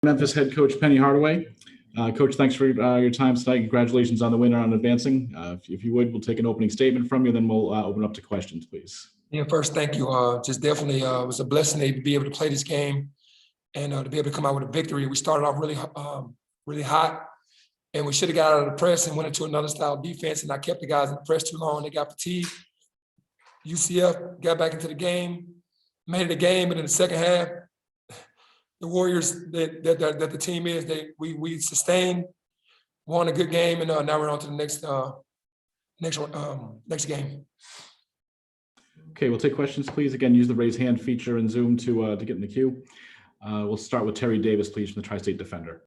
Memphis head coach Penny Hardaway. Coach, thanks for your time tonight. Congratulations on the winner on advancing. If you would, we'll take an opening statement from you, then we'll open up to questions, please. Yeah, first, thank you. Just definitely it was a blessing to be able to play this game and to be able to come out with a victory. We started off really hot, and we should have got out of the press and went into another style of defense, and I kept the guys in the press too long. They got fatigued. UCF got back into the game, made it a game, and in the second half, the Warriors that the team is, we sustained, won a good game, and now we're on to the next game. Okay, we'll take questions, please. Again, use the raise hand feature in Zoom to get in the queue. We'll start with Terry Davis, please, from the Tri-State Defender.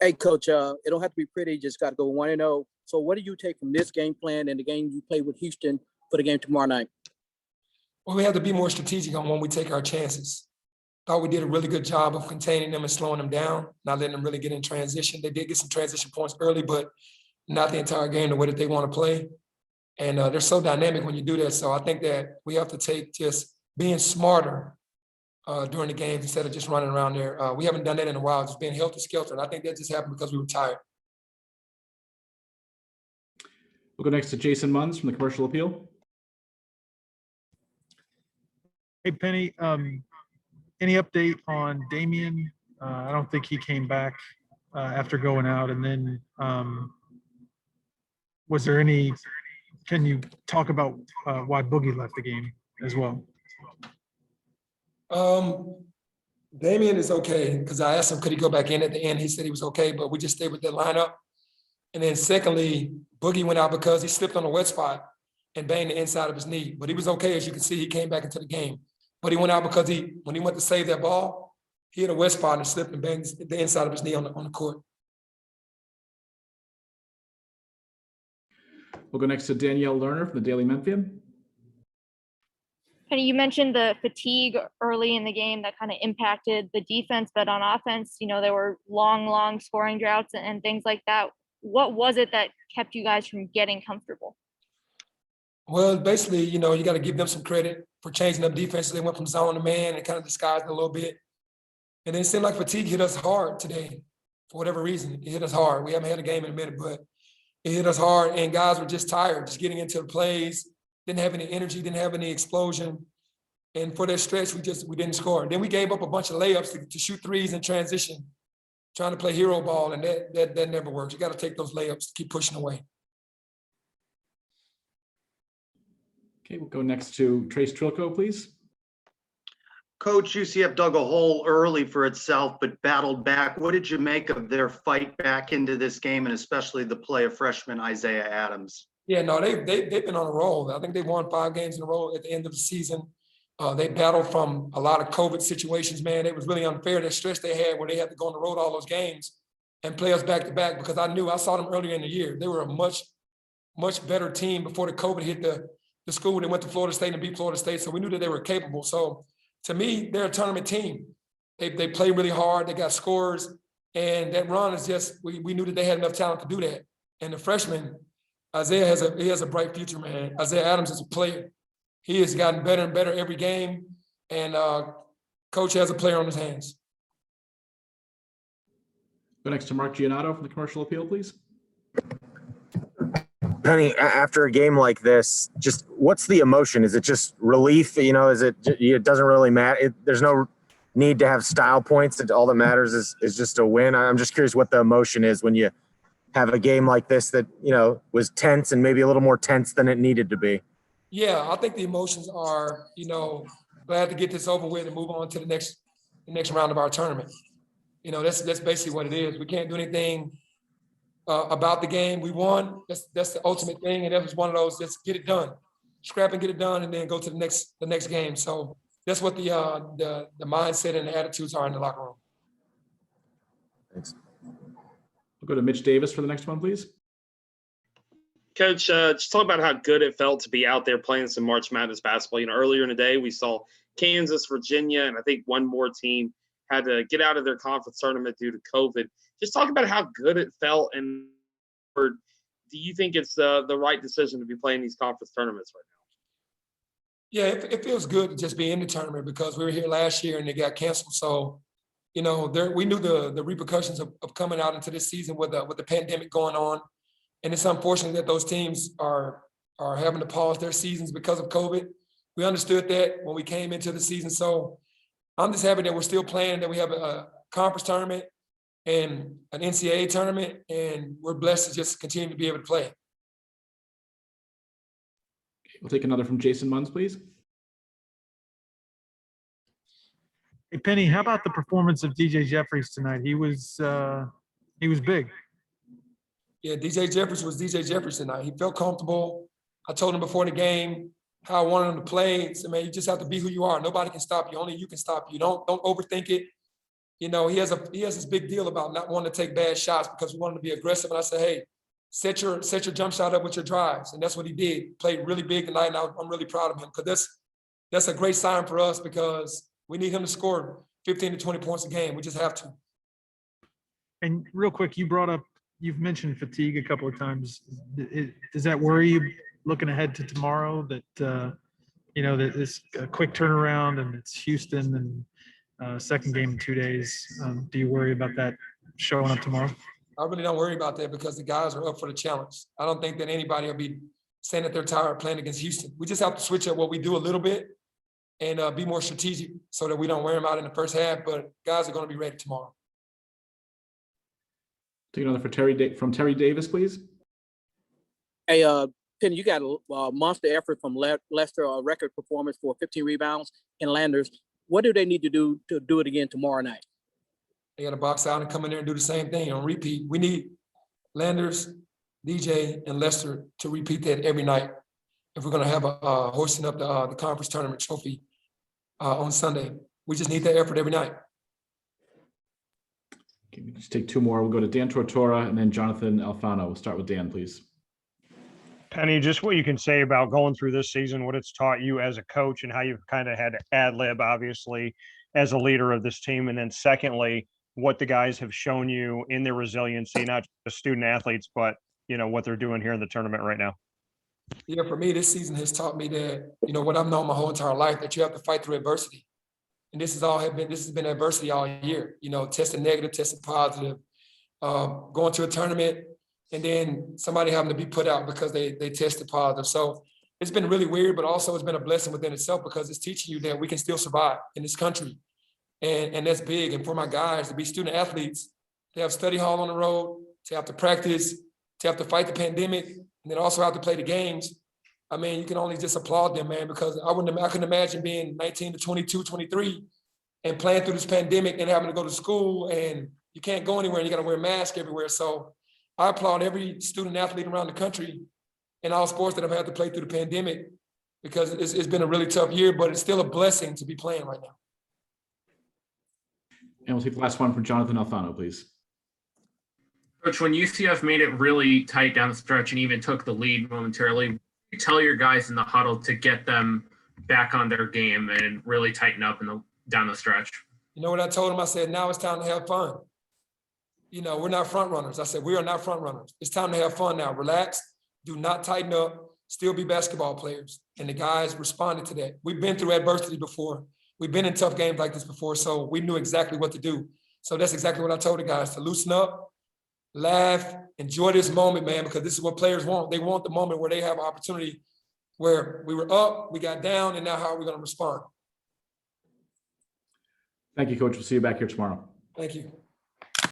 Hey, Coach, it don't have to be pretty. Just got to go 1-0. So what do you take from this game plan and the game you play with Houston for the game tomorrow night? Well, we have to be more strategic on when we take our chances. Thought we did a really good job of containing them and slowing them down, not letting them really get in transition. They did get some transition points early, but not the entire game the way that they want to play. And they're so dynamic when you do that. So I think that we have to take just being smarter during the games instead of just running around there. We haven't done that in a while, just being helter-skelter. And I think that just happened because we were tired. We'll go next to Jason Munns from the Commercial Appeal. Hey, Penny. Any update on Damian? I don't think he came back after going out. And then can you talk about why Boogie left the game as well? Damian is okay, because I asked him, could he go back in at the end? He said he was okay, but we just stayed with that lineup. And then secondly, Boogie went out because he slipped on a wet spot and banged the inside of his knee. But he was okay. As you can see, he came back into the game. But he went out because when he went to save that ball, he hit a wet spot and slipped and banged the inside of his knee on the court. We'll go next to Danielle Lerner from the Daily Memphian. Penny, you mentioned the fatigue early in the game that kind of impacted the defense, but on offense, there were long scoring droughts and things like that. What was it that kept you guys from getting comfortable? Well, basically, you got to give them some credit for changing up defenses. They went from zone to man and kind of disguised it a little bit. And then it seemed like fatigue hit us hard today for whatever reason. It hit us hard. We haven't had a game in a minute, but it hit us hard, and guys were just tired, just getting into the plays, didn't have any energy, didn't have any explosion. And for that stretch, we didn't score. And then we gave up a bunch of layups to shoot threes in transition, trying to play hero ball, and that never works. You got to take those layups, keep pushing away. Okay, we'll go next to Trace Trilko, please. Coach, UCF dug a hole early for itself, but battled back. What did you make of their fight back into this game, and especially the play of freshman Isaiah Adams? Yeah, no, they've been on a roll. I think they won 5 games in a row at the end of the season. They battled from a lot of COVID situations, man. It was really unfair, that stress they had where they had to go on the road all those games and play us back to back, because I saw them earlier in the year. They were a much better team before the COVID hit the school. They went to Florida State and beat Florida State, so we knew that they were capable. So to me, they're a tournament team. They play really hard. They got scores, and that run is just we knew that they had enough talent to do that. And the freshman Isaiah has a bright future, man. Isaiah Adams is a player. He has gotten better and better every game, and Coach has a player on his hands. Go next to Mark Giannotto from the Commercial Appeal, please. Penny, after a game like this, just what's the emotion? Is it just relief? It doesn't really matter. There's no need to have style points. All that matters is just a win. I'm just curious what the emotion is when you have a game like this that, was tense and maybe a little more tense than it needed to be. Yeah, I think the emotions are, glad to get this over with and move on to the next round of our tournament. That's basically what it is. We can't do anything about the game. We won. That's the ultimate thing, and that was one of those. Just get it done, scrap and get it done, and then go to the next game. So that's what the mindset and the attitudes are in the locker room. Thanks. We'll go to Mitch Davis for the next one, please. Coach, just talk about how good it felt to be out there playing some March Madness basketball. Earlier in the day, we saw Kansas, Virginia, and I think one more team had to get out of their conference tournament due to COVID. Just talk about how good it felt, and do you think it's the right decision to be playing these conference tournaments right now? Yeah, it feels good to just be in the tournament, because we were here last year and it got canceled. So You know, we knew the repercussions of coming out into this season with the pandemic going on. And it's unfortunate that those teams are having to pause their seasons because of COVID. We understood that when we came into the season. So I'm just happy that we're still playing, that we have a conference tournament and an NCAA tournament, and we're blessed to just continue to be able to play. We'll take another from Jason Munns, please. Hey, Penny, how about the performance of DJ Jeffries tonight? He was big. Yeah, DJ Jeffries was DJ Jeffries tonight. He felt comfortable. I told him before the game how I wanted him to play. So, man, you just have to be who you are. Nobody can stop you. Only you can stop you. Don't overthink it. You know, he has this big deal about not wanting to take bad shots because we want him to be aggressive. And I said, hey, set your jump shot up with your drives. And that's what he did. Played really big tonight, and I'm really proud of him because that's a great sign for us because we need him to score 15 to 20 points a game. We just have to. And real quick, you've mentioned fatigue a couple of times. Does that worry you looking ahead to tomorrow that, that it's a quick turnaround and it's Houston and second game in 2 days? Do you worry about that showing up tomorrow? I really don't worry about that because the guys are up for the challenge. I don't think that anybody will be saying that they're tired playing against Houston. We just have to switch up what we do a little bit and be more strategic so that we don't wear them out in the first half, but guys are going to be ready tomorrow. Take another from Terry Davis, please. Hey, Penny, you got a monster effort from Leicester, a record performance for 15 rebounds and Landers. What do they need to do it again tomorrow night? They got to box out and come in there and do the same thing on repeat. We need Landers, DJ, and Leicester to repeat that every night if we're going to have a hoisting up the conference tournament trophy on Sunday. We just need that effort every night. Okay, we just take two more. We'll go to Dan Tortora and then Jonathan Alfano. We'll start with Dan, please. Penny, just what you can say about going through this season, what it's taught you as a coach and how you've kind of had to ad-lib, obviously, as a leader of this team. And then secondly, what the guys have shown you in their resiliency, not just student athletes, but, what they're doing here in the tournament right now. Yeah, for me, this season has taught me that, what I've known my whole entire life, that you have to fight through adversity. And this has been adversity all year, testing negative, testing positive, going to a tournament, and then somebody having to be put out because they tested positive. So it's been really weird, but also it's been a blessing within itself because it's teaching you that we can still survive in this country. And that's big. And for my guys to be student athletes, to have study hall on the road, to have to practice, to have to fight the pandemic, and then also have to play the games. I mean, you can only just applaud them, man, because I couldn't imagine being 19 to 22, 23 and playing through this pandemic and having to go to school and you can't go anywhere and you got to wear a mask everywhere. So I applaud every student athlete around the country in all sports that have had to play through the pandemic because it's been a really tough year, but it's still a blessing to be playing right now. And we'll take the last one from Jonathan Alfano, please. Coach, when UCF made it really tight down the stretch and even took the lead momentarily, you tell your guys in the huddle to get them back on their game and really tighten up down the stretch? You know what I told them? I said, now it's time to have fun. We're not front runners. I said, we are not front runners. It's time to have fun now. Relax, do not tighten up, still be basketball players. And the guys responded to that. We've been through adversity before. We've been in tough games like this before, so we knew exactly what to do. So that's exactly what I told the guys, to loosen up, laugh, enjoy this moment, man, because this is what players want. They want the moment where they have an opportunity where we were up, we got down, and now how are we going to respond? Thank you, Coach. We'll see you back here tomorrow. Thank you.